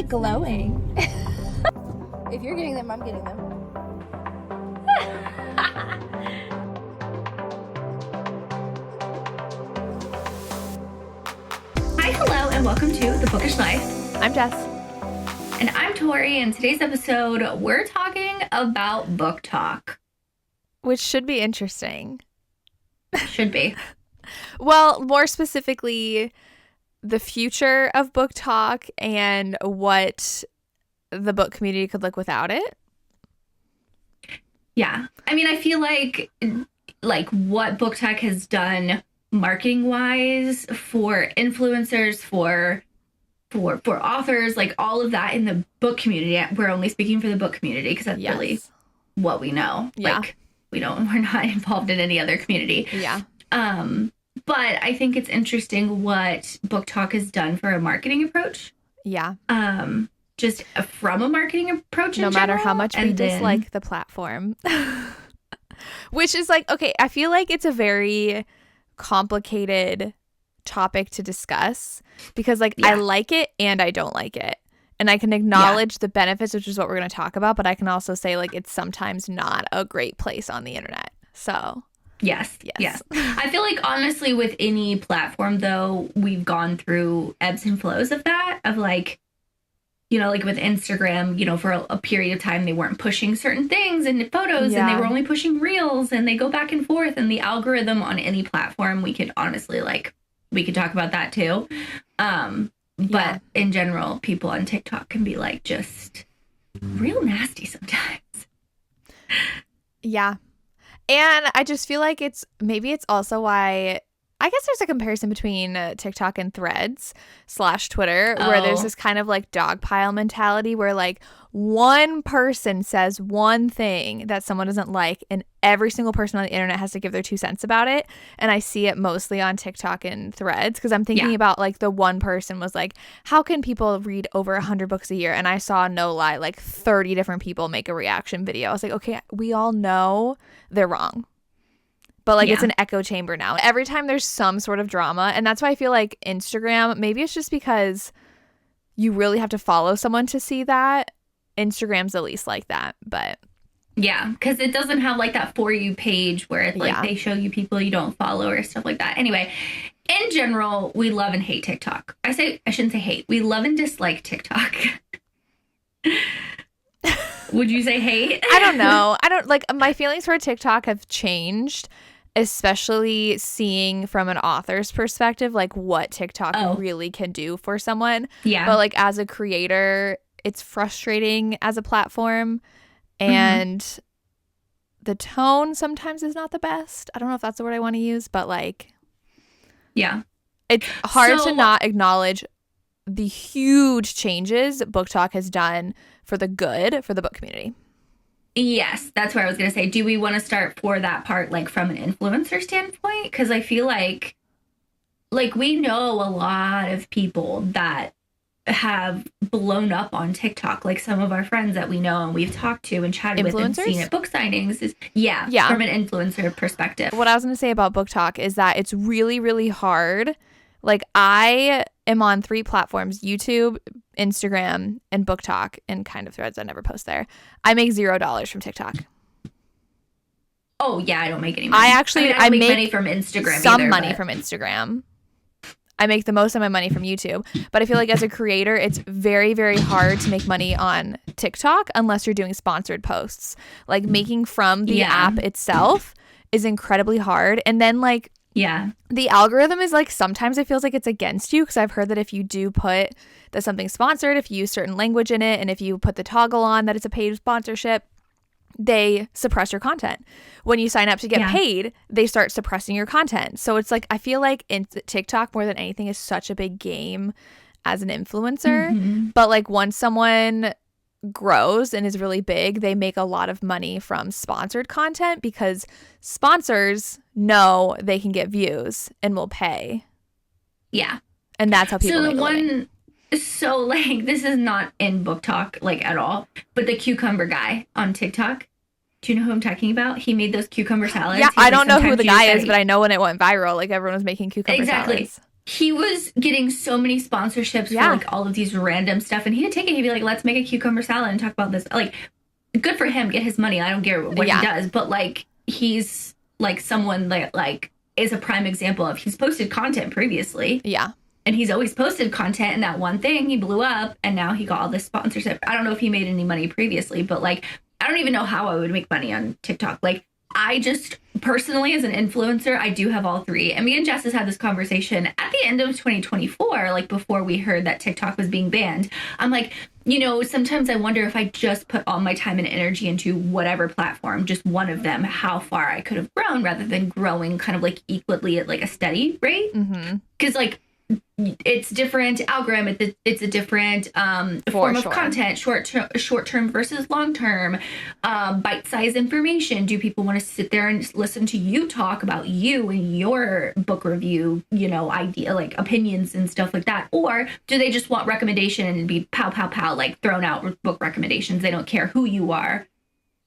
like glowing. If you're getting them, I'm getting them. Hi, hello, and welcome to the Bookish Life. I'm Jess. And I'm Tori, and today's episode, we're talking about Booktok. Which should be interesting. Should be. Well, more specifically, the future of Booktok and what the book community could look without it. Yeah. I mean, I feel like what Booktok has done marketing-wise for influencers, for authors, like all of that in the book community. We're only speaking for the book community because that's really what we know. Yeah. Like, we're not involved in any other community. Yeah. But I think it's interesting what Booktok has done for a marketing approach. Yeah. Just from a marketing approach in no matter general, how much we dislike the platform. Which is like, okay, I feel like it's a very complicated topic to discuss because I like it and I don't like it. And I can acknowledge the benefits, which is what we're going to talk about, but I can also say it's sometimes not a great place on the internet. So Yes. I feel like honestly with any platform though, we've gone through ebbs and flows of that, of like with Instagram, for a period of time, they weren't pushing certain things and photos and they were only pushing reels and they go back and forth, and the algorithm on any platform, we could honestly we could talk about that too. But in general, people on TikTok can be just real nasty sometimes. Yeah. And I just feel like it's also why I guess there's a comparison between TikTok and Threads / Twitter where there's this kind of dogpile mentality where one person says one thing that someone doesn't like and every single person on the internet has to give their 2 cents about it. And I see it mostly on TikTok and Threads because I'm thinking about the one person was how can people read over 100 books a year? And I saw, no lie, 30 different people make a reaction video. I was like, okay, we all know they're wrong. But it's an echo chamber now. Every time there's some sort of drama. And that's why I feel like Instagram, maybe it's just because you really have to follow someone to see that. Instagram's the least like that. But yeah, because it doesn't have that For You page where it's they show you people you don't follow or stuff like that. Anyway, in general, we love and hate TikTok. I shouldn't say hate. We love and dislike TikTok. Would you say hate? I don't know. I don't my feelings for TikTok have changed, especially seeing from an author's perspective, what TikTok really can do for someone. Yeah. But as a creator, it's frustrating as a platform, and the tone sometimes is not the best. I don't know if that's the word I want to use, but it's hard to not acknowledge the huge changes Booktok has done for the good for the book community. Yes, that's what I was going to say. Do we want to start for that part, from an influencer standpoint? Because I feel like we know a lot of people that have blown up on TikTok, some of our friends that we know and we've talked to and chatted with and seen at book signings. From an influencer perspective. What I was going to say about Booktok is that it's really, really hard. I am on 3 platforms: YouTube, Instagram, and Booktok, and kind of Threads. I never post there. I make $0 from TikTok. Oh yeah, I don't make any money. I make money from Instagram. Some money from Instagram. I make the most of my money from YouTube, but I feel like as a creator, it's very, very hard to make money on TikTok unless you're doing sponsored posts. Making from the app itself is incredibly hard, and then the algorithm is sometimes it feels like it's against you, because I've heard that if you do put that something's sponsored, if you use certain language in it, and if you put the toggle on that it's a paid sponsorship, they suppress your content. When you sign up to get paid, they start suppressing your content. So it's I feel like in TikTok more than anything is such a big game as an influencer. But once someone grows and is really big, they make a lot of money from sponsored content because sponsors know they can get views and will pay. Yeah. And that's how people make a living. So this is not in Booktok at all, but the cucumber guy on TikTok, do you know who I'm talking about? He made those cucumber salads. Yeah, I don't know who the guy is, but I know when it went viral, everyone was making cucumber salads. he was getting so many sponsorships for like all of these random stuff, and he'd take it. He'd be like, "Let's make a cucumber salad and talk about this." Like, good for him, get his money. I don't care what he does, but like he's like someone that like is a prime example of he's posted content previously. Yeah. And he's always posted content, and that one thing he blew up, and now he got all this sponsorship. I don't know if he made any money previously, but like I don't even know how I would make money on TikTok. Like, I just personally, as an influencer, I do have all three. And me and Jess has had this conversation at the end of 2024, like before we heard that TikTok was being banned. I'm like, you know, sometimes I wonder if I just put all my time and energy into whatever platform, just one of them, how far I could have grown rather than growing kind of like equally at like a steady rate. Because like, it's different algorithm. It's a different form of content, short term versus long term, bite-sized information. Do people want to sit there and listen to you talk about you and your book review, you know, idea, like opinions and stuff like that? Or do they just want recommendation and be pow, pow, pow, like thrown out book recommendations? They don't care who you are.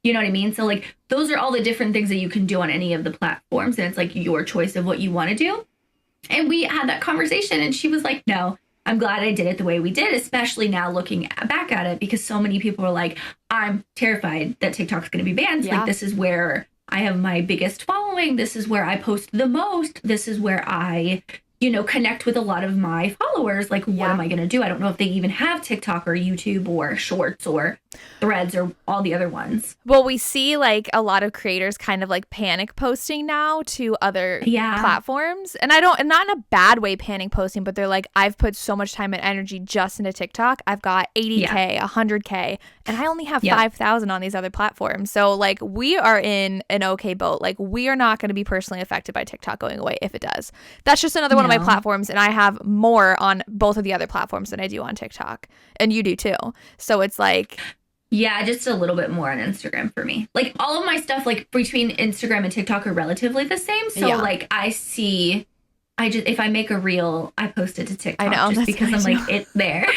You know what I mean? So like, those are all the different things that you can do on any of the platforms. And it's like your choice of what you want to do. And we had that conversation, and she was like, no, I'm glad I did it the way we did, especially now looking back at it, because so many people are like, I'm terrified that TikTok's going to be banned. Like, this is where I have my biggest following. This is where I post the most. This is where I, you know, connect with a lot of my followers. Like, what am I going to do? I don't know if they even have TikTok or YouTube or Shorts or Threads or all the other ones. Well, we see like a lot of creators kind of like panic posting now to other platforms. And not in a bad way panic posting, but they're like, I've put so much time and energy just into TikTok. I've got 80K, 100K, and I only have 5,000 on these other platforms. So like, we are in an okay boat. Like, we are not going to be personally affected by TikTok going away if it does. That's just another one of my platforms, and I have more on both of the other platforms than I do on TikTok. And you do too. So it's like... Yeah, just a little bit more on Instagram for me. Like, all of my stuff, like, between Instagram and TikTok are relatively the same. So, like, if I make a reel, I post it to TikTok. I know, just because I'm like, it's there.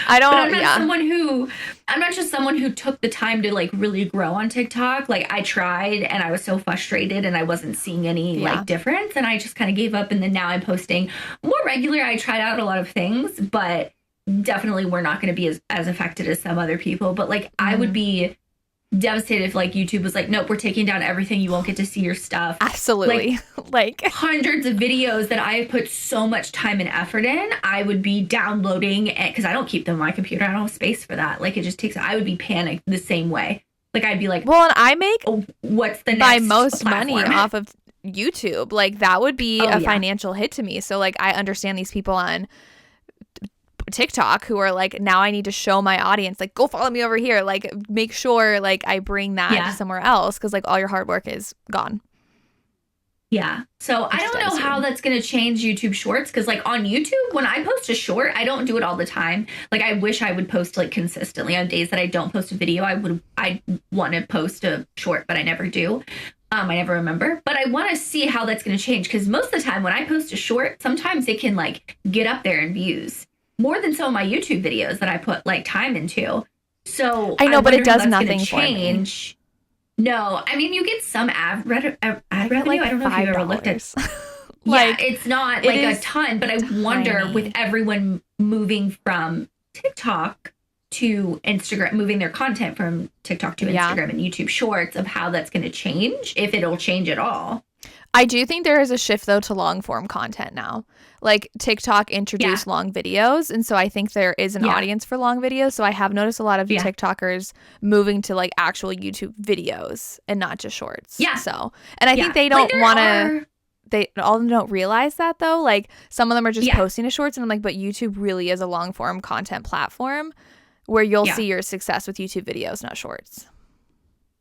I don't, but I'm not just someone who took the time to, like, really grow on TikTok. Like, I tried, and I was so frustrated, and I wasn't seeing any, like, difference. And I just kind of gave up, and then now I'm posting more regular. I tried out a lot of things, but... definitely we're not going to be as affected as some other people, but like I would be devastated if like YouTube was like, nope, we're taking down everything, you won't get to see your stuff. Absolutely. Like hundreds of videos that I have put so much time and effort in, I would be downloading it because I don't keep them on my computer. I don't have space for that. Like, it just takes, I would be panicked the same way. Like, I'd be like, well, and I make what's the next my most platform? money off of YouTube. Like, that would be a financial hit to me. So like, I understand these people on TikTok who are like, now I need to show my audience, like, go follow me over here, like, make sure like I bring that somewhere else, because like all your hard work is gone. So I don't know how that's going to change YouTube Shorts, because like on YouTube, when I post a short, I don't do it all the time. Like, I wish I would post like consistently. On days that I don't post a video, I want to post a short, but I never do. I never remember, but I want to see how that's going to change, because most of the time when I post a short, sometimes it can like get up there in views more than some of my YouTube videos that I put like time into. So I know, but it does nothing for me. No, I mean, you get some ad revenue. Like I don't know if you've ever looked at. Like, it's not like a ton, but I wonder with everyone moving from TikTok to Instagram, moving their content from TikTok to Instagram and YouTube Shorts, of how that's going to change, if it'll change at all. I do think there is a shift, though, to long form content now. Like, TikTok introduced long videos, and so I think there is an audience for long videos. So I have noticed a lot of TikTokers moving to like actual YouTube videos and not just shorts. So, and I think they don't want to. All of them don't realize that, though. Like, some of them are just posting to shorts, and I'm like, but YouTube really is a long form content platform where you'll see your success with YouTube videos, not shorts.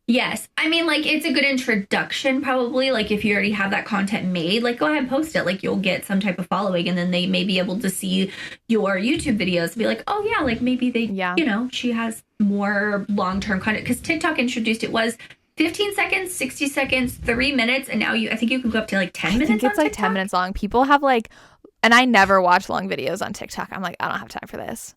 Yes. I mean, like, it's a good introduction, probably. Like, if you already have that content made, like, go ahead and post it. Like, you'll get some type of following, and then they may be able to see your YouTube videos and be like, oh, yeah, like, maybe they, you know, she has more long-term content. Because TikTok introduced, it was 15 seconds, 60 seconds, 3 minutes, and now I think you can go up to, like, 10 minutes. I think it's, like, 10 minutes long. People have, like, and I never watch long videos on TikTok. I'm like, I don't have time for this.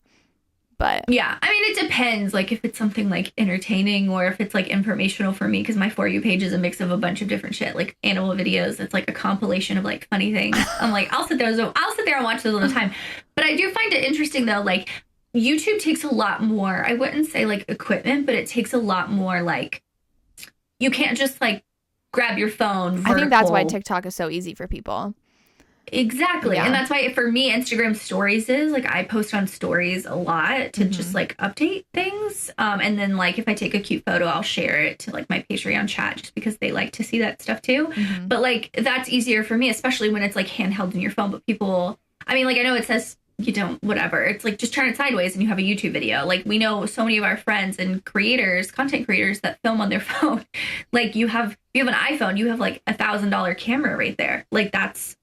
But yeah, I mean, it depends. Like if it's something like entertaining or if it's like informational for me, because my For You page is a mix of a bunch of different shit, like animal videos. It's like a compilation of like funny things. I'm like, I'll sit there and watch those all the time. But I do find it interesting though, like YouTube takes a lot more, I wouldn't say like equipment, but it takes a lot more like, you can't just like grab your phone vertical. I think that's why TikTok is so easy for people. Exactly. Yeah. And that's why for me, Instagram stories is like, I post on stories a lot to just like update things. And then like, if I take a cute photo, I'll share it to like my Patreon chat just because they like to see that stuff too. But like, that's easier for me, especially when it's like handheld in your phone. But people, I mean, like, I know it says you don't, whatever. It's like, just turn it sideways and you have a YouTube video. Like we know so many of our friends and creators, content creators that film on their phone. Like you have an iPhone, you have like $1,000 camera right there. Like that's,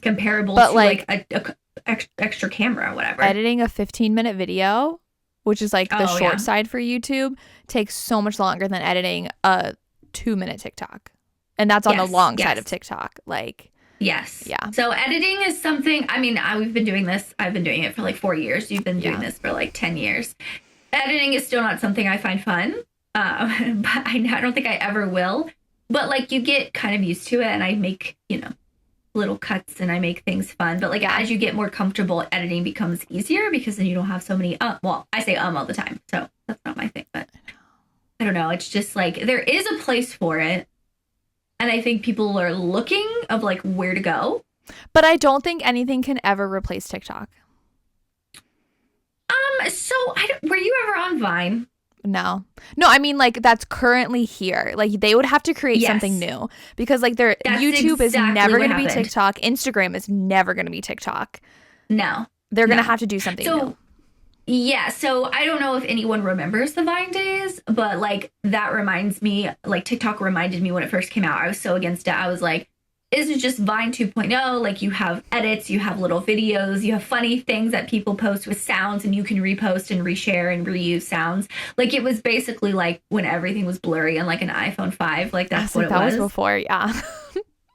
comparable to like a extra camera or whatever. Editing a 15-minute video, which is like the short side for YouTube, takes so much longer than editing a 2-minute TikTok. And that's on the long side of TikTok. Like, yes. Yeah. So editing is something, I mean, we've been doing this. I've been doing it for like 4 years. You've been doing this for like 10 years. Editing is still not something I find fun. But I don't think I ever will. But like you get kind of used to it and I make, little cuts and I make things fun. But like as you get more comfortable, editing becomes easier because then you don't have so many well, I say all the time. So that's not my thing, but I don't know. It's just like there is a place for it. And I think people are looking of like where to go. But I don't think anything can ever replace TikTok. So were you ever on Vine? No, I mean like that's currently here. Like they would have to create something new because like YouTube is never going to be TikTok. Instagram is never going to be TikTok. No, they're going to have to do something new. Yeah, so I don't know if anyone remembers the Vine days, but like that reminds me, like TikTok reminded me when it first came out. I was so against it. I was like, this is just Vine 2.0. Like you have edits, you have little videos, you have funny things that people post with sounds and you can repost and reshare and reuse sounds. Like it was basically like when everything was blurry on like an iPhone 5. Like that's what it was. That was before, yeah.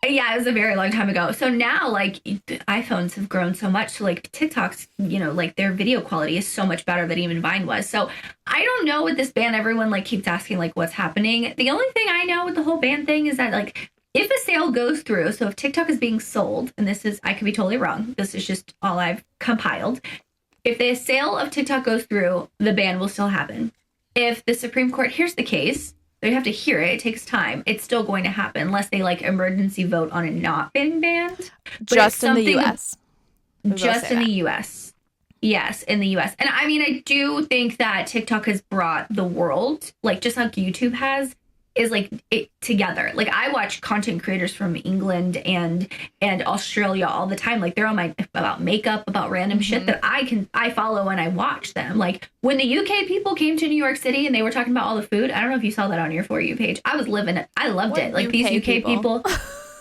Yeah, it was a very long time ago. So now like iPhones have grown so much. So like TikTok's, like their video quality is so much better than even Vine was. So I don't know with this ban, everyone like keeps asking like what's happening. The only thing I know with the whole ban thing is that like if a sale goes through, so if TikTok is being sold, and this is, I could be totally wrong. This is just all I've compiled. If the sale of TikTok goes through, the ban will still happen. If the Supreme Court hears the case, they have to hear it. It takes time. It's still going to happen unless they like emergency vote on it not being banned. Just in the U.S. Just in the U.S. Yes, in the U.S. And I mean, I do think that TikTok has brought the world, like just like YouTube has, is like it together. Like I watch content creators from England and Australia all the time. Like they're on about makeup, about random shit that I follow and I watch them. Like when the UK people came to New York City and they were talking about all the food. I don't know if you saw that on your For You page. I was living it. I loved it. Like these UK people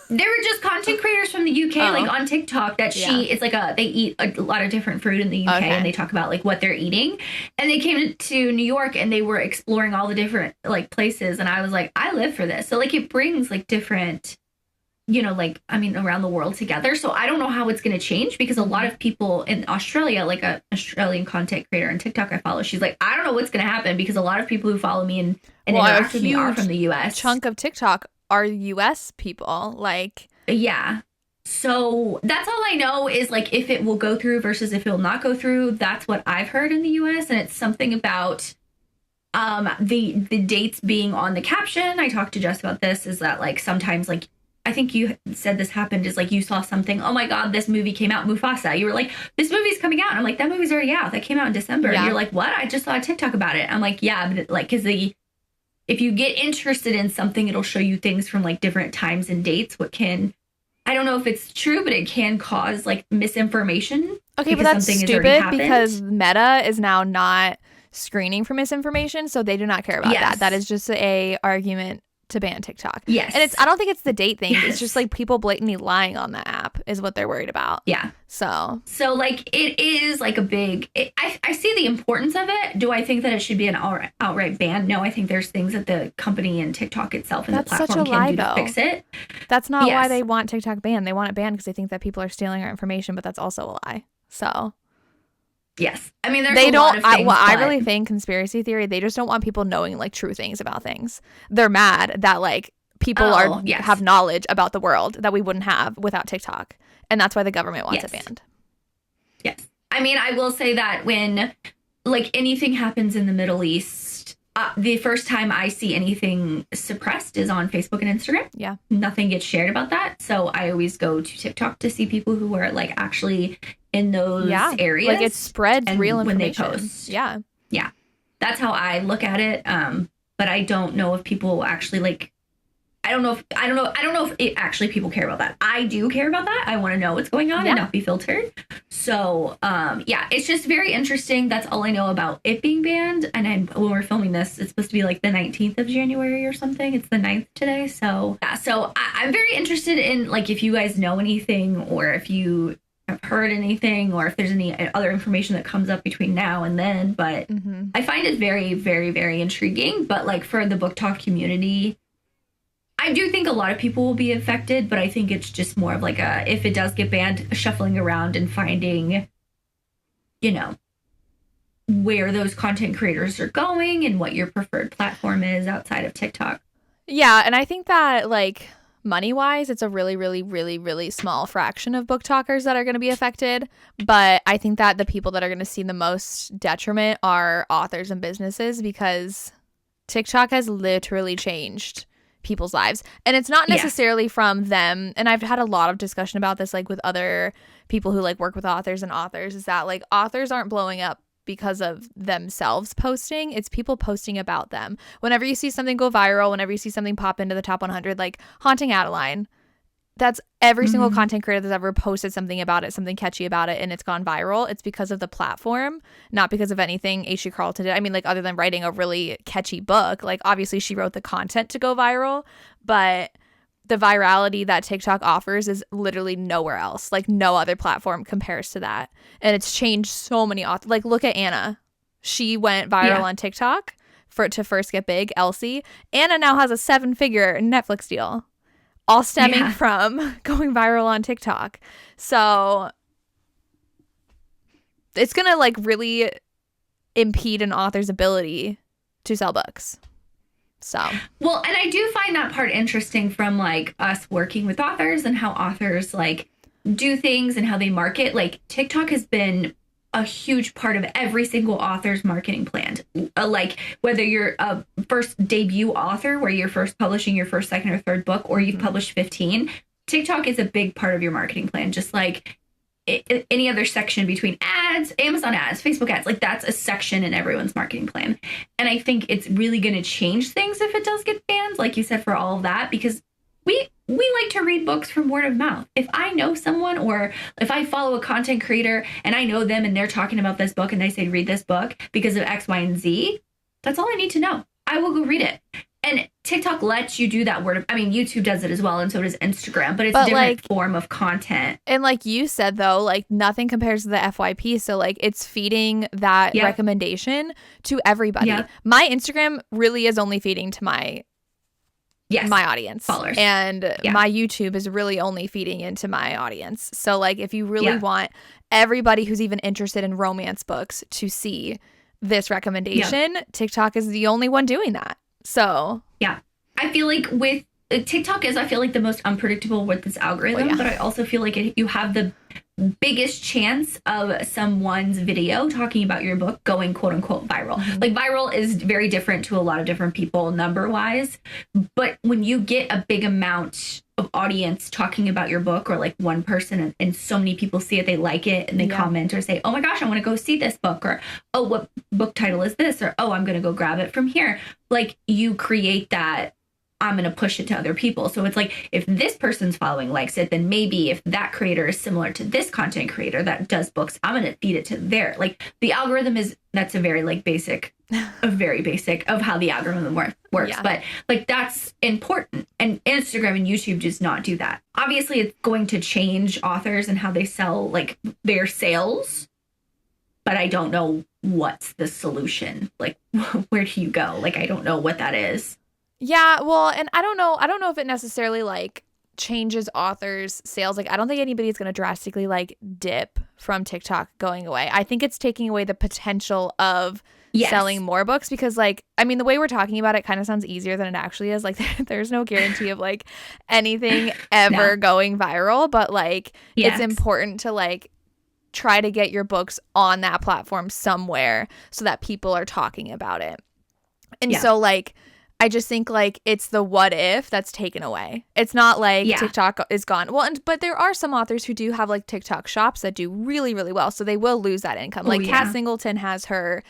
they were just content creators from the UK, like on TikTok that it's like they eat a lot of different fruit in the UK and they talk about like what they're eating. And they came to New York and they were exploring all the different like places. And I was like, I live for this. So like it brings like different, like, I mean, around the world together. So I don't know how it's going to change because a lot of people in Australia, like a Australian content creator on TikTok I follow, she's like, I don't know what's going to happen because a lot of people who follow me and interact with me are from the US. Chunk of TikTok are US people, like so that's all I know is like if it will go through versus if it will not go through. That's what I've heard in the US, and it's something about the dates being on the caption. I talked to Jess about this, is that like sometimes like I think you said this happened is like you saw something, oh my god, this movie came out, Mufasa, you were like, this movie's coming out, and I'm like, that movie's already out, that came out in December. And you're like, what? I just saw a TikTok about it. I'm like, yeah, but like because if you get interested in something, it'll show you things from like different times and dates. I don't know if it's true, but it can cause like misinformation. Okay, but that's stupid because Meta is now not screening for misinformation, so they do not care about that. That is just a argument to ban TikTok. Yes. And I don't think it's the date thing. Yes. It's just like people blatantly lying on the app is what they're worried about. Yeah. So like it is like a big, I see the importance of it. Do I think that it should be an outright ban? No, I think there's things that the company and TikTok itself and the platform can do to fix it. That's not why they want TikTok banned. They want it banned because they think that people are stealing our information, but that's also a lie. So Yes. I mean, there's They a don't. lot of things. I but... really think conspiracy theory. I really think conspiracy theory. They just don't want people knowing like true things about things. They're mad that like people have knowledge about the world that we wouldn't have without TikTok, and that's why the government wants it banned. Yes. I mean, I will say that when like anything happens in the Middle East, the first time I see anything suppressed is on Facebook and Instagram. Yeah. Nothing gets shared about that. So I always go to TikTok to see people who are like actually in those areas. Like it spreads real information. When they post. Yeah. Yeah. That's how I look at it. But I don't know if people actually like, I don't know if it actually people care about that. I do care about that. I want to know what's going on and not be filtered. So, it's just very interesting. That's all I know about it being banned. And when we're filming this, it's supposed to be like the 19th of January or something. It's the 9th today. So, I'm very interested in like if you guys know anything or if you have heard anything or if there's any other information that comes up between now and then. But I find it very, very, very intriguing. But like for the Booktok community, I do think a lot of people will be affected, but I think it's just more of like if it does get banned, shuffling around and finding, where those content creators are going and what your preferred platform is outside of TikTok. Yeah, and I think that like money-wise, it's a really, really, really, really small fraction of BookTokers that are going to be affected. But I think that the people that are going to see the most detriment are authors and businesses because TikTok has literally changed people's lives, and it's not necessarily from them. And I've had a lot of discussion about this like with other people who like work with authors and authors, is that like authors aren't blowing up because of themselves posting. It's people posting about them. Whenever you see something go viral, whenever you see something pop into the top 100, like Haunting Adeline, that's every single content creator that's ever posted something about it, something catchy about it, and it's gone viral. It's because of the platform, not because of anything H.G. Carlton did. I mean, like, other than writing a really catchy book, like, obviously she wrote the content to go viral, but the virality that TikTok offers is literally nowhere else. Like, no other platform compares to that. And it's changed so many authors. Like, look at Anna. She went viral on TikTok to first get big, Elsie. Anna now has a 7-figure Netflix deal, all stemming from going viral on TikTok. So it's going to like really impede an author's ability to sell books. So, well, and I do find that part interesting from like us working with authors and how authors like do things and how they market. Like TikTok has been a huge part of every single author's marketing plan. Like whether you're a first debut author where you're first publishing your first, second, or third book, or you've published 15, TikTok is a big part of your marketing plan. Just like any other section between ads, Amazon ads, Facebook ads, like that's a section in everyone's marketing plan. And I think it's really going to change things if it does get banned, like you said, for all of that, because we like to read books from word of mouth. If I know someone or if I follow a content creator and I know them and they're talking about this book and they say, read this book because of X, Y, and Z, that's all I need to know. I will go read it. And TikTok lets you do that YouTube does it as well. And so does Instagram, but it's a different form of content. And like you said, though, like nothing compares to the FYP. So like it's feeding that recommendation to everybody. Yep. My Instagram really is only feeding to my audience, followers, and my YouTube is really only feeding into my audience. So like if you really want everybody who's even interested in romance books to see this recommendation, TikTok is the only one doing that. So I feel like with TikTok I feel like the most unpredictable with this algorithm, but I also feel like you have the biggest chance of someone's video talking about your book going quote unquote viral. Like viral is very different to a lot of different people number wise, but when you get a big amount of audience talking about your book, or like one person and so many people see it, they like it and they comment or say, oh my gosh, I want to go see this book, or oh, what book title is this, or oh, I'm going to go grab it from here. Like you create that, I'm going to push it to other people. So it's like, if this person's following likes it, then maybe if that creator is similar to this content creator that does books, I'm going to feed it to their, like the algorithm that's a very like very basic of how the algorithm works. But like that's important. And Instagram and YouTube does not do that. Obviously it's going to change authors and how they sell like their sales, but I don't know what's the solution. Like where do you go? Like, I don't know what that is. Yeah, well, and I don't know if it necessarily like changes authors' sales. Like, I don't think anybody's going to drastically like dip from TikTok going away. I think it's taking away the potential of selling more books because, like, I mean, the way we're talking about it kind of sounds easier than it actually is. Like, there's no guarantee of like anything ever going viral, but like, it's important to like try to get your books on that platform somewhere so that people are talking about it. And so like, I just think like it's the what if that's taken away. It's not like TikTok is gone. Well, but there are some authors who do have like TikTok shops that do really, really well. So they will lose that income. Like Kat Singleton has her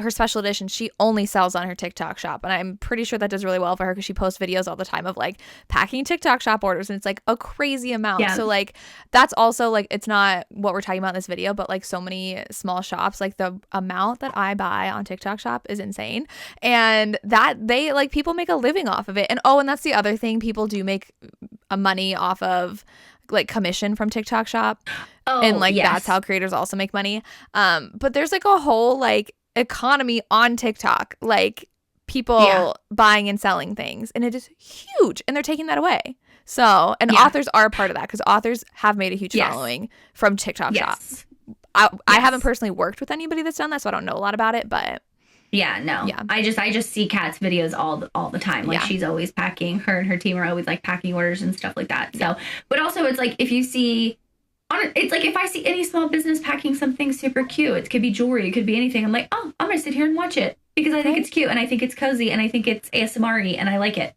special edition. She only sells on her TikTok shop. And I'm pretty sure that does really well for her because she posts videos all the time of like packing TikTok shop orders. And it's like a crazy amount. Yeah. So like that's also like, it's not what we're talking about in this video, but like so many small shops, like the amount that I buy on TikTok shop is insane. And that they like people make a living off of it. And and that's the other thing. People do make money off of like commission from TikTok shop. And like that's how creators also make money. But there's like a whole like economy on TikTok, like people buying and selling things, and it is huge, and they're taking that away. So, and authors are a part of that because authors have made a huge following from TikTok shop. I haven't personally worked with anybody that's done that, so I don't know a lot about it, but I just see Kat's videos all the time. Like she's always packing. Her and her team are always like packing orders and stuff like that. So, but also it's like if you see. It's like if I see any small business packing something super cute, it could be jewelry, it could be anything. I'm like, oh, I'm going to sit here and watch it because I think it's cute and I think it's cozy and I think it's ASMR-y and I like it.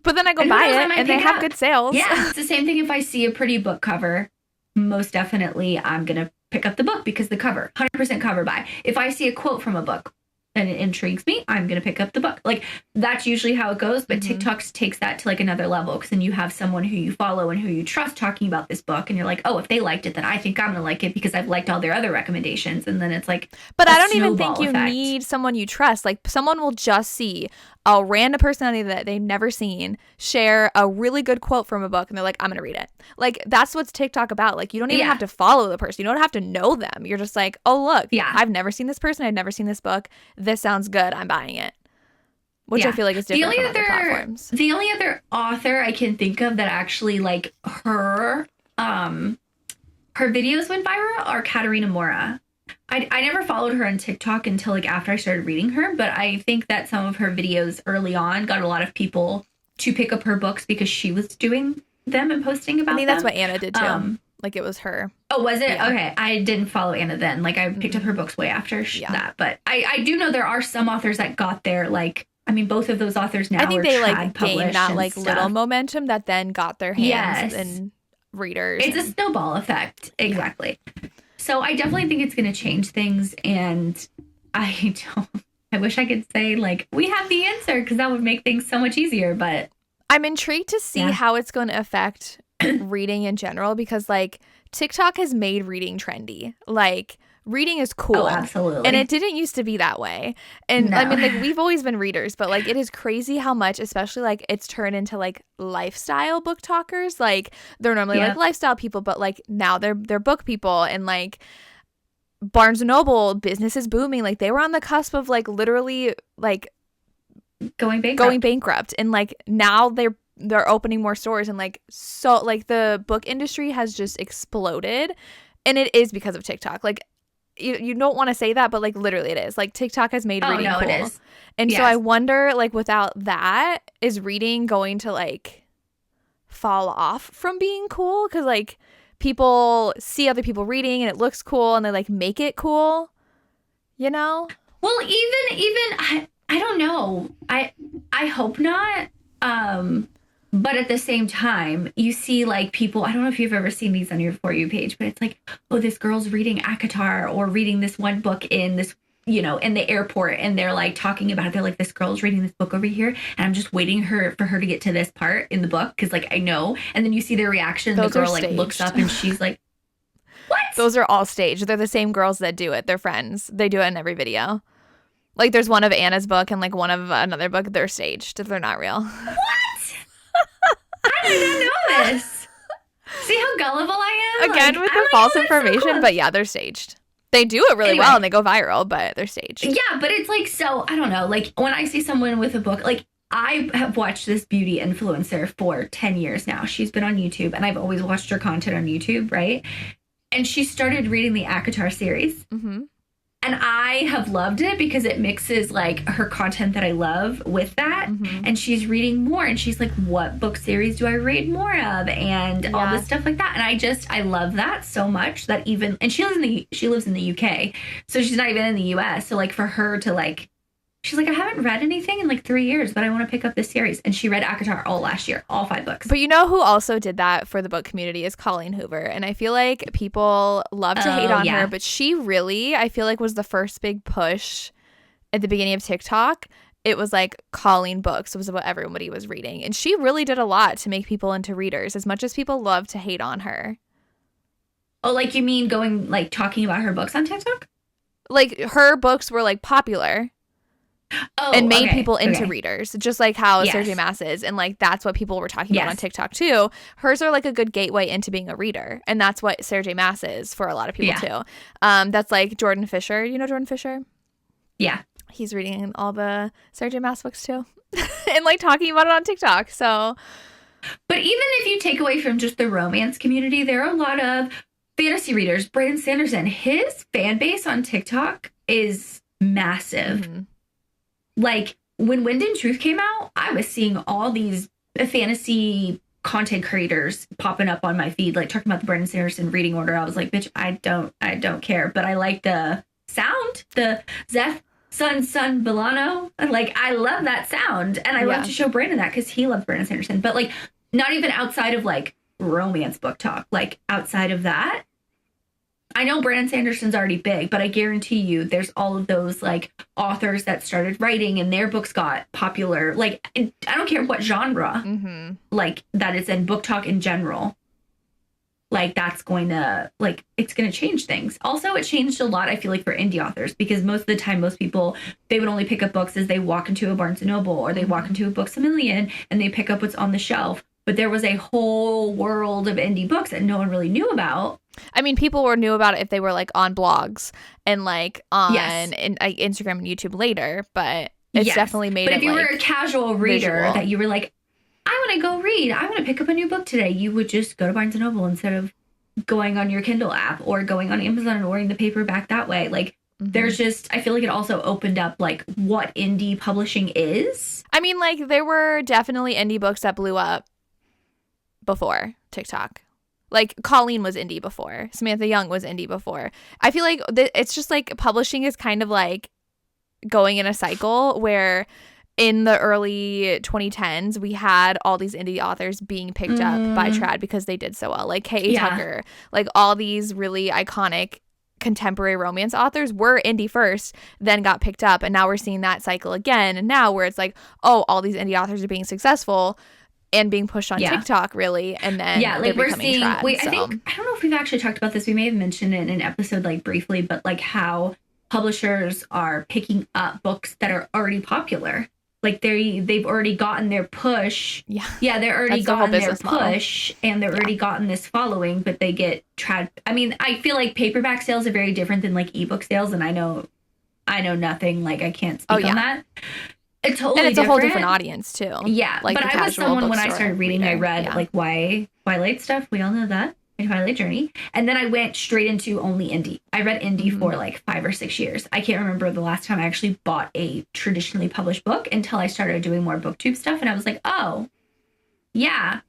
But then I go buy it and they have good sales. Yeah, it's the same thing if I see a pretty book cover. Most definitely, I'm going to pick up the book because the cover, 100% cover buy. If I see a quote from a book and it intrigues me, I'm going to pick up the book. Like, that's usually how it goes. But TikTok takes that to like another level because then you have someone who you follow and who you trust talking about this book. And you're like, oh, if they liked it, then I think I'm going to like it because I've liked all their other recommendations. And then it's like, but I don't even think you need someone you trust. Like, someone will just see a random personality that they've never seen share a really good quote from a book and they're like, I'm going to read it. Like, that's what's TikTok about. Like, you don't even have to follow the person. You don't have to know them. You're just like, oh, look, I've never seen this person. I've never seen this book. This sounds good. I'm buying it. Which I feel like is different from other platforms. The only other author I can think of that actually like her videos went viral are Katarina Mora. I never followed her on TikTok until like after I started reading her, but I think that some of her videos early on got a lot of people to pick up her books because she was doing them and posting about them. I think that's what Anna did too. Like it was her. Oh, was it? Yeah. Okay. I didn't follow Anna then. Like I picked up her books way after that. But I do know there are some authors that got there. Like, I mean, both of those authors now I think they like gained that like little momentum that then got their hands and readers. It's a snowball effect. Exactly. So I definitely think it's going to change things. And I wish I could say like, we have the answer because that would make things so much easier. But I'm intrigued to see how it's going to affect reading in general because like TikTok has made reading trendy. Like reading is cool. Oh, absolutely. And it didn't used to be that way. And I mean, like we've always been readers, but like it is crazy how much, especially like it's turned into like lifestyle book talkers. Like they're normally like lifestyle people, but like now they're book people. And like Barnes and Noble business is booming. Like they were on the cusp of like literally like going bankrupt. And like now they're opening more stores and like so like the book industry has just exploded. And it is because of TikTok. Like you don't want to say that, but like literally it is. Like TikTok has made reading cool. It is. And so I wonder like without that, is reading going to like fall off from being cool? Because like people see other people reading and it looks cool and they like make it cool, you know? Well, even I don't know. I hope not. But at the same time, you see like people, I don't know if you've ever seen these on your For You page, but it's like, oh, this girl's reading ACOTAR or reading this one book in this, you know, in the airport. And they're like talking about it. They're like, this girl's reading this book over here. And I'm just waiting for her to get to this part in the book. Cause like, I know. And then you see their reaction. The girl like looks up and she's like, what? Those are all staged. They're the same girls that do it. They're friends. They do it in every video. Like there's one of Anna's book and like one of another book. They're staged. They're not real. What? I did not know this. See how gullible I am? Again, like, with the false information, but yeah, they're staged. They do it really well and they go viral, but they're staged. Yeah, but it's like, so, I don't know. Like, when I see someone with a book, like, I have watched this beauty influencer for 10 years now. She's been on YouTube, and I've always watched her content on YouTube, right? And she started reading the ACOTAR series. Mm-hmm. And I have loved it because it mixes like her content that I love with that. Mm-hmm. And she's reading more, and she's like, what book series do I read more of? And all this stuff like that. And I love that so much that even, and she lives in the UK. So she's not even in the US. So like for her to like, she's like, I haven't read anything in like 3 years, but I want to pick up this series. And she read ACOTAR all last year, all 5 books. But you know who also did that for the book community is Colleen Hoover. And I feel like people love to hate on her, but she really, I feel like, was the first big push at the beginning of TikTok. It was like Colleen books was what everybody was reading. And she really did a lot to make people into readers, as much as people love to hate on her. Oh, like you mean going, like talking about her books on TikTok? Like her books were like popular. And made people into readers, just like how Sergey Mass is. And like that's what people were talking about on TikTok too. Hers are like a good gateway into being a reader. And that's what Sergey Mass is for a lot of people too. That's like Jordan Fisher. You know Jordan Fisher? Yeah. He's reading all the Sergey Mass books too. And like talking about it on TikTok. So, but even if you take away from just the romance community, there are a lot of fantasy readers. Brandon Sanderson, his fan base on TikTok is massive. Mm-hmm. Like when Wind and Truth came out, I was seeing all these fantasy content creators popping up on my feed, like talking about the Brandon Sanderson reading order. I was like, bitch, I don't care. But I like the sound, the Zeth Sun Villano. Like I love that sound. And I love to show Brandon that because he loves Brandon Sanderson. But like not even outside of like romance book talk, like outside of that. I know Brandon Sanderson's already big, but I guarantee you there's all of those like authors that started writing and their books got popular. Like, I don't care what genre, like that is in book talk in general. Like that's going to like, it's going to change things. Also, it changed a lot, I feel like, for indie authors, because most of the time, most people, they would only pick up books as they walk into a Barnes & Noble or they walk into a Books A Million and they pick up what's on the shelf. But there was a whole world of indie books that no one really knew about. I mean, people knew about it if they were like on blogs and like on Instagram and YouTube later, but it's definitely made it. But if you like, were a casual reader visual. that you were like, I want to go read, I want to pick up a new book today, you would just go to Barnes & Noble instead of going on your Kindle app or going on Amazon and ordering the paperback that way. Like there's just, I feel like it also opened up like what indie publishing is. I mean, like there were definitely indie books that blew up before TikTok. Like Colleen was indie before. Samantha Young was indie before. I feel like it's just like publishing is kind of like going in a cycle where in the early 2010s, we had all these indie authors being picked up by trad because they did so well. Like K.A. Tucker, like all these really iconic contemporary romance authors were indie first, then got picked up. And now we're seeing that cycle again. And now where it's like, oh, all these indie authors are being successful and being pushed on TikTok, really, and then like we're seeing. Trad, I don't know if we've actually talked about this. We may have mentioned it in an episode, like briefly, but like how publishers are picking up books that are already popular. Like they've already gotten their push. They're already gotten their push, and they're already gotten this following, but they get trad. I mean, I feel like paperback sales are very different than like ebook sales, and I know nothing. Like I can't speak on that. It's totally and it's different. a whole different audience too. Yeah, like but I was someone when I started reading, I read like Twilight stuff. We all know that. My Twilight journey. And then I went straight into only indie. I read indie for like 5 or 6 years. I can't remember the last time I actually bought a traditionally published book until I started doing more booktube stuff. And I was like, oh, yeah,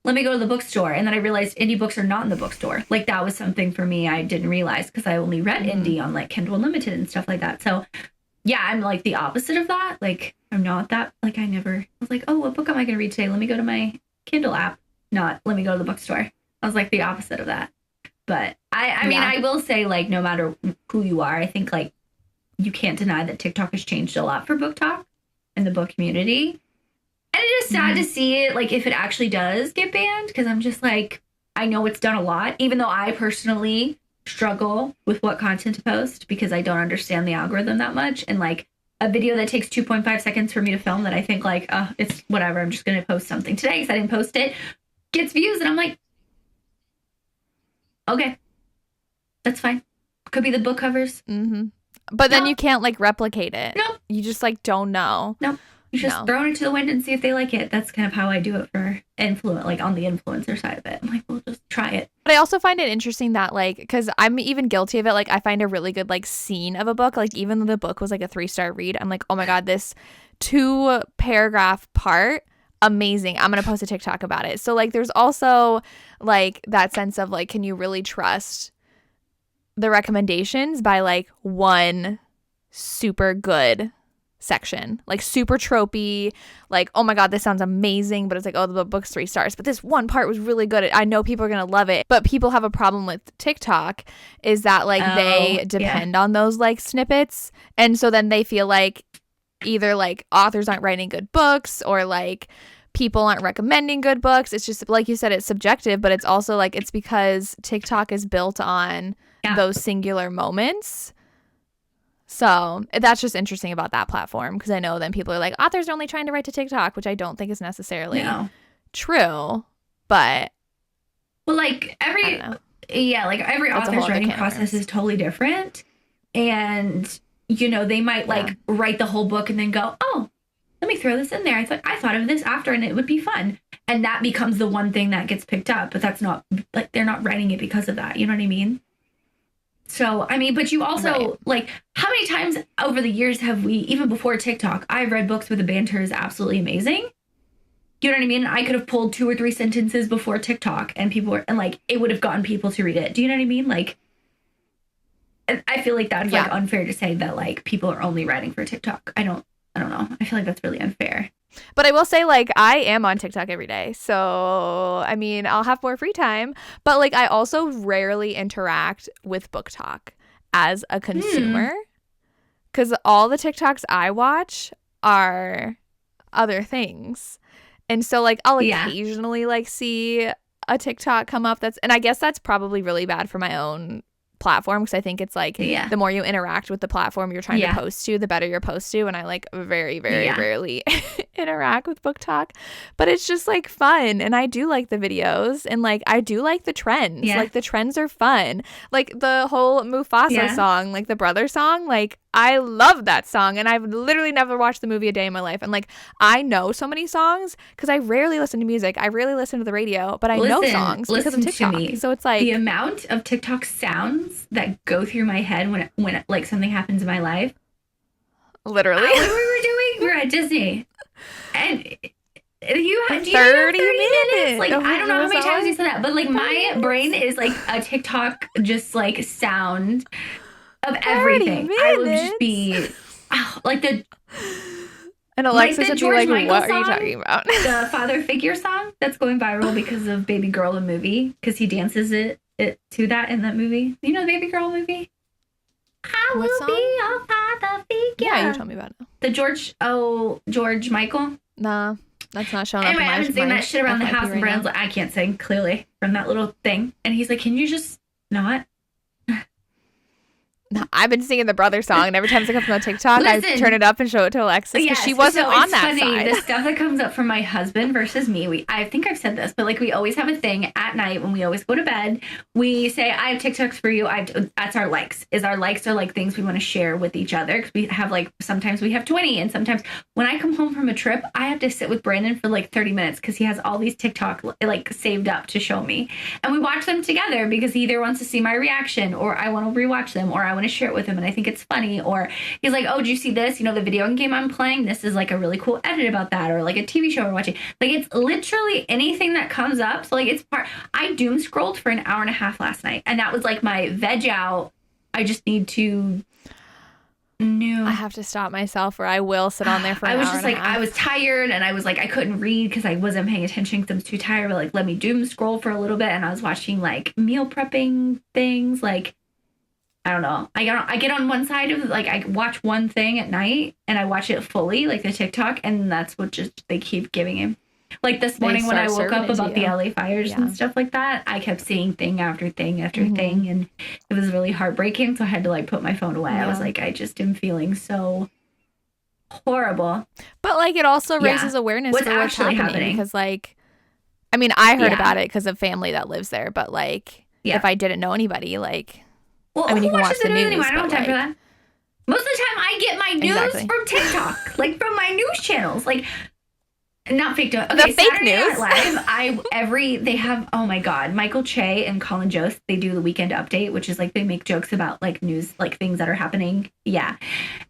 let me go to the bookstore. And then I realized indie books are not in the bookstore. Like that was something for me I didn't realize because I only read indie on like Kindle Unlimited and stuff like that. So yeah, I'm like the opposite of that. Like I'm not that, like I was like, oh, what book am I going to read today? Let me go to my Kindle app. Not let me go to the bookstore. I was like the opposite of that. But I mean, I will say like no matter who you are, I think like you can't deny that TikTok has changed a lot for book talk and the book community. And it is sad to see it, like if it actually does get banned, because I'm just like, I know it's done a lot, even though I personally struggle with what content to post because I don't understand the algorithm that much. And like a video that takes 2.5 seconds for me to film that I think like, oh, it's whatever, I'm just going to post something today because I didn't post it, gets views. And I'm like, okay, that's fine. Could be the book covers. But then you can't like replicate it. Nope. You just like don't know. Nope. You just throw it to the wind and see if they like it. That's kind of how I do it for influence, like on the influencer side of it. I'm like, we'll just try it. But I also find it interesting that like, because I'm even guilty of it. Like I find a really good like scene of a book. Like even though the book was like a 3-star read, I'm like, oh my God, this 2-paragraph part, amazing. I'm going to post a TikTok about it. So like there's also like that sense of like, can you really trust the recommendations by like one super good section, like super tropey, like, oh my God, this sounds amazing, but it's like, oh, the book's 3 stars, but this one part was really good, I know people are gonna love it. But people have a problem with TikTok is that like they depend on those like snippets, and so then they feel like either like authors aren't writing good books or like people aren't recommending good books. It's just like you said, it's subjective, but it's also like it's because TikTok is built on those singular moments. So that's just interesting about that platform, because I know then people are like, authors are only trying to write to TikTok, which I don't think is necessarily true. But well, like every author's writing process is totally different, and you know they might like write the whole book and then go, oh, let me throw this in there. I thought of this after, and it would be fun, and that becomes the one thing that gets picked up. But that's not like they're not writing it because of that. You know what I mean? So, I mean, but you also, like, how many times over the years have we, even before TikTok, I've read books where the banter is absolutely amazing. You know what I mean? I could have pulled 2 or 3 sentences before TikTok and people were, and like, it would have gotten people to read it. Do you know what I mean? Like, I feel like that's like unfair to say that like people are only writing for TikTok. I don't know. I feel like that's really unfair. But I will say, like, I am on TikTok every day. So, I mean, I'll have more free time. But, like, I also rarely interact with Booktok as a consumer. Because all the TikToks I watch are other things. And so, like, I'll occasionally, like, see a TikTok come up and I guess that's probably really bad for my own platform, because I think it's like the more you interact with the platform you're trying to post to, the better your post to, and I like very rarely interact with Booktok, but it's just like fun, and I do like the videos, and like I do like the trends. Like the trends are fun, like the whole Mufasa song, like the brother song, like I love that song, and I've literally never watched the movie a day in my life, and like I know so many songs because I rarely listen to music, I rarely listen to the radio, but I know songs because of TikTok. So it's like the amount of TikTok sounds that go through my head when like something happens in my life. Literally, we were at Disney, and you had 30 minutes. Like I don't know how many times you said that, but like my brain is like a TikTok just like sound of everything. I would just be like the. And Alexis would be like, what song, are you talking about? The father figure song that's going viral because of Baby Girl, the movie, because he dances it to that in that movie. You know the Baby Girl movie? I what will song? be your father figure. Yeah, you told me about it. The George Michael? Nah, that's not showing anyway, up. Anyway, I've been singing that shit around the house, right, and Brandon's like, I can't sing, clearly, from that little thing. And he's like, can you just not? No, I've been singing the brother song, and every time it comes on TikTok, I turn it up and show it to Alexis, because she wasn't on that side. The stuff that comes up from my husband versus me, I think I've said this, but like we always have a thing at night when we always go to bed. We say, I have TikToks for you. That's our likes. Our likes are like things we want to share with each other, because we have like, sometimes we have 20, and sometimes when I come home from a trip, I have to sit with Brandon for like 30 minutes because he has all these TikTok like saved up to show me, and we watch them together because he either wants to see my reaction, or I want to rewatch them, or I want to share it with him and I think it's funny, or he's like, oh, did you see this? You know, the video game I'm playing, this is like a really cool edit about that, or like a TV show we're watching. Like it's literally anything that comes up. So like it's I doom scrolled for an hour and a half last night, and that was like my veg out. I just need to I have to stop myself, or I will sit on there for an hour. I was just like, I was tired, and I was like, I couldn't read because I wasn't paying attention because I was too tired, but like let me doom scroll for a little bit, and I was watching like meal prepping things, like I don't know. I get on one side of like I watch one thing at night and I watch it fully, like the TikTok, and that's what just they keep giving him. Like this morning when I woke up about the LA fires and stuff like that, I kept seeing thing after thing after thing, and it was really heartbreaking. So I had to like put my phone away. I was like, I just am feeling so horrible. But like it also raises awareness for what's happening, because like, I mean, I heard about it because of family that lives there, but like if I didn't know anybody, like. Well, I mean, you can watch the news anyway. I don't have time for that. Most of the time I get my news from TikTok, like from my news channels, like not fake news. Okay, the fake Saturday news. Night Live, they have, oh my God, Michael Che and Colin Jost, they do the weekend update, which is like they make jokes about like news, like things that are happening. Yeah.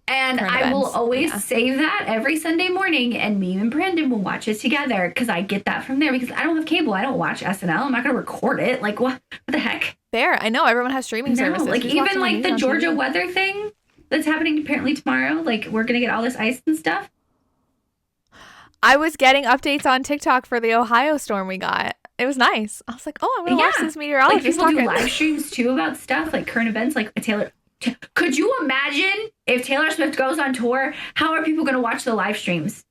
And Current I will events. always save that every Sunday morning, and me and Brandon will watch it together because I get that from there, because I don't have cable. I don't watch SNL. I'm not going to record it. Like, what the heck? Fair. I know everyone has streaming services. Like, Who's watching even like news the on Georgia TV? weather thing that's happening apparently tomorrow. Like, we're going to get all this ice and stuff. I was getting updates on TikTok for the Ohio storm we got. It was nice. I was like, oh, I'm going to watch this Like, meteorologist people talking. do live streams too about stuff, like current events, like Taylor. Could you imagine if Taylor Swift goes on tour? How are people going to watch the live streams?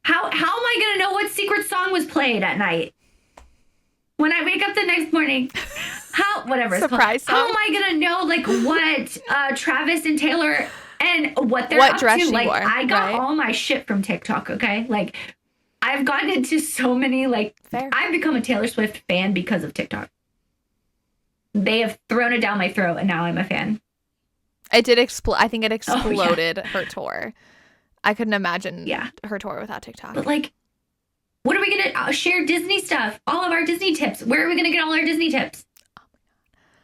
How am I going to know what secret song was played at night? When I wake up the next morning, whatever. Surprise song. How am I going to know, like, what Travis and Taylor and what they're What up dress to? she Like, wore, I got right? all my shit from TikTok, okay? Like, I've gotten into so many, like, Fair. I've become a Taylor Swift fan because of TikTok. They have thrown it down my throat, and now I'm a fan. It did explode. I think it Oh, exploded her tour. I couldn't imagine Yeah. her tour without TikTok. But, like, what are we going to share Disney stuff? All of our Disney tips. Where are we going to get all our Disney tips?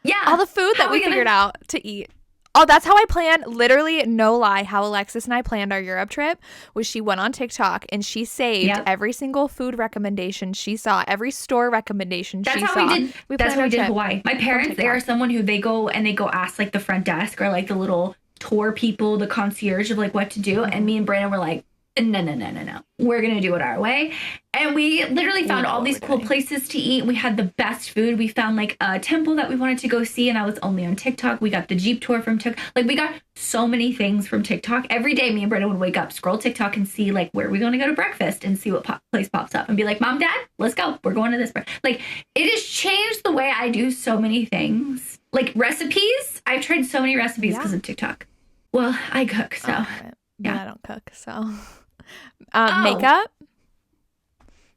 Yeah. All the food How that are we gonna- figured out to eat. Oh, that's how I planned, literally, no lie, how Alexis and I planned our Europe trip was she went on TikTok and she saved every single food recommendation she saw, every store recommendation That's she how saw. we did. That's how we did Hawaii. My parents, they TikTok. are someone who they go ask like the front desk or like the little tour people, the concierge of like what to do. And me and Brandon were like, no. We're going to do it our way. And we literally found all these cool places to eat. We had the best food. We found like a temple that we wanted to go see, and I was only on TikTok. We got the Jeep tour from TikTok. Like, we got so many things from TikTok. Every day, me and Brandon would wake up, scroll TikTok, and see like where are we going to go to breakfast, and see what place pops up, and be like, Mom, Dad, let's go. We're going to this. Like, it has changed the way I do so many things. Like recipes. I've tried so many recipes because of TikTok. Well, I cook, so. Yeah, I don't cook, so. Makeup.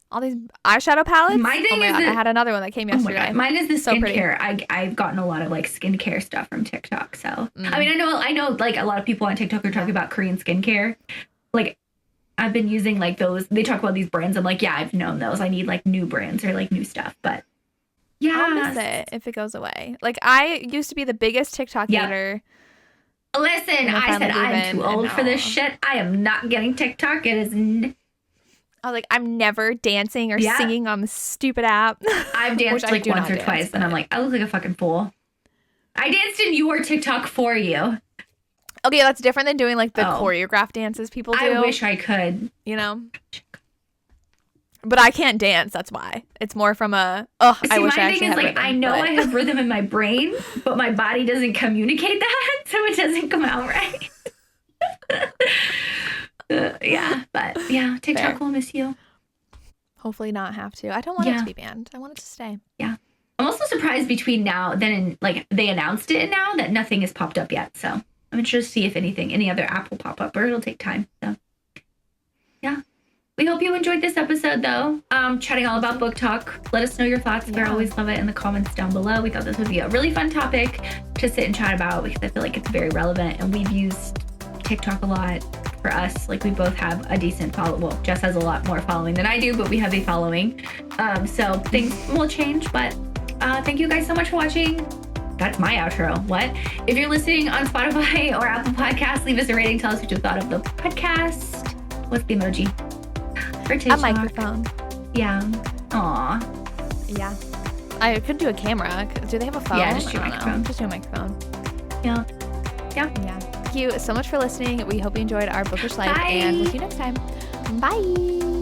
All these eyeshadow palettes. My thing is God, I had another one that came yesterday. Oh my God. Mine is the So pretty. skincare. I've gotten a lot of like skincare stuff from TikTok. So I mean, I know like a lot of people on TikTok are talking about Korean skincare. Like, I've been using like those. They talk about these brands. I'm like, yeah, I've known those. I need like new brands or like new stuff. But yeah, I'll miss it if it goes away. Like, I used to be the biggest TikTok hater. Listen, I said I'm too old for this shit. I am not getting TikTok. It is. I was like, I'm never dancing or singing on the stupid app. I've danced like once or twice, and I'm like, I look like a fucking fool. I danced in your TikTok for you. Okay, that's different than doing like the choreographed dances people do. I wish I could. You know? But I can't dance, that's why. It's more from a, I wish I actually had rhythm. I know I have rhythm in my brain, but my body doesn't communicate that, so it doesn't come out right. TikTok will miss you. Hopefully not have to. I don't want it to be banned. I want it to stay. Yeah. I'm also surprised between now then and like they announced it and now that nothing has popped up yet. So I'm interested to see if any other app will pop up, or it'll take time. So yeah. We hope you enjoyed this episode, though. Chatting all about Booktok. Let us know your thoughts. We always love it in the comments down below. We thought this would be a really fun topic to sit and chat about because I feel like it's very relevant, and we've used TikTok a lot for us. Like, we both have a decent follow. Well, Jess has a lot more following than I do, but we have a following. So things will change. But thank you guys so much for watching. That's my outro. What? If you're listening on Spotify or Apple Podcasts, leave us a rating. Tell us what you thought of the podcast. What's the emoji? A microphone. Yeah. Aw. Yeah. I could do a camera. Do they have a phone? Yeah, just do a microphone. Just do a microphone. Yeah. Thank you so much for listening. We hope you enjoyed our Bookish Life. Bye. And we'll see you next time. Bye.